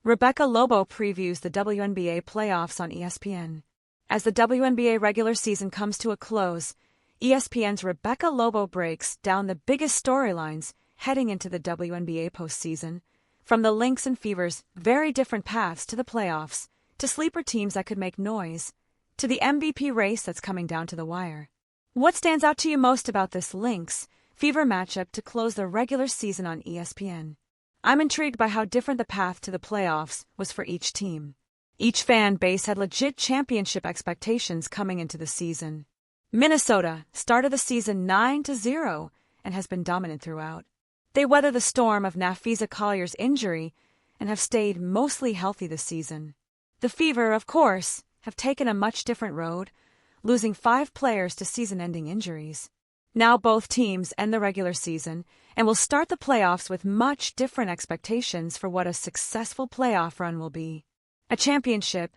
Rebecca Lobo previews the WNBA playoffs on ESPN. As the WNBA regular season comes to a close, ESPN's Rebecca Lobo breaks down the biggest storylines heading into the WNBA postseason, from the Lynx and Fever's very different paths to the playoffs, to sleeper teams that could make noise, to the MVP race that's coming down to the wire. What stands out to you most about this Lynx Fever matchup to close the regular season on ESPN? I'm intrigued by how different the path to the playoffs was for each team. Each fan base had legit championship expectations coming into the season. Minnesota started the season 9-0 and has been dominant throughout. They weather the storm of Napheesa Collier's injury and have stayed mostly healthy this season. The Fever, of course, have taken a much different road, losing 5 players to season-ending injuries. Now both teams end the regular season and will start the playoffs with much different expectations for what a successful playoff run will be. A championship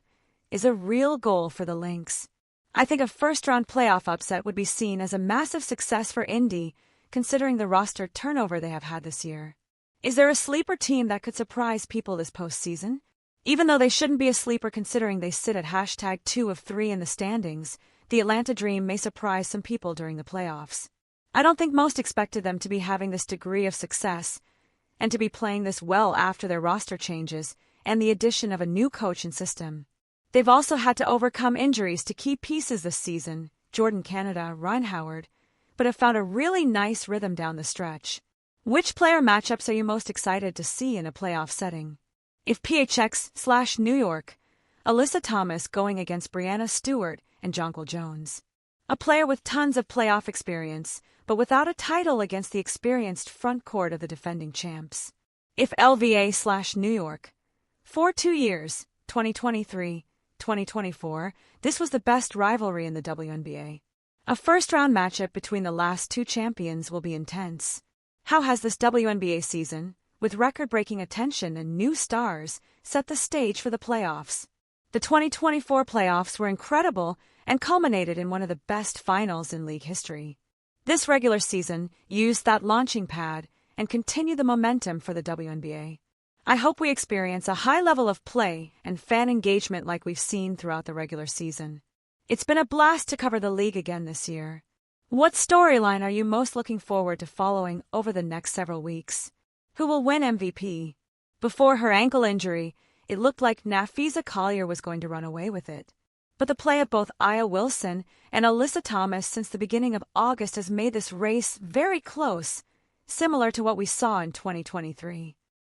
is a real goal for the Lynx. I think a first-round playoff upset would be seen as a massive success for Indy, considering the roster turnover they have had this year. Is there a sleeper team that could surprise people this postseason? Even though they shouldn't be a sleeper considering they sit at #2 of 3 in the standings, the Atlanta Dream may surprise some people during the playoffs. I don't think most expected them to be having this degree of success and to be playing this well after their roster changes and the addition of a new coach and system. They've also had to overcome injuries to key pieces this season, Jordan Canada, Ryan Howard, but have found a really nice rhythm down the stretch. Which player matchups are you most excited to see in a playoff setting? If PHX/New York, Alyssa Thomas going against Brianna Stewart and Jonquil Jones. A player with tons of playoff experience, but without a title against the experienced front court of the defending champs. If LVA/New York. For 2 years, 2023, 2024, this was the best rivalry in the WNBA. A first-round matchup between the last 2 champions will be intense. How has this WNBA season, with record-breaking attention and new stars, set the stage for the playoffs? The 2024 playoffs were incredible and culminated in one of the best finals in league history. This regular season used that launching pad and continued the momentum for the WNBA. I hope we experience a high level of play and fan engagement like we've seen throughout the regular season. It's been a blast to cover the league again this year. What storyline are you most looking forward to following over the next several weeks? Who will win MVP? Before her ankle injury, it looked like Napheesa Collier was going to run away with it. But the play of both Aya Wilson and Alyssa Thomas since the beginning of August has made this race very close, similar to what we saw in 2023.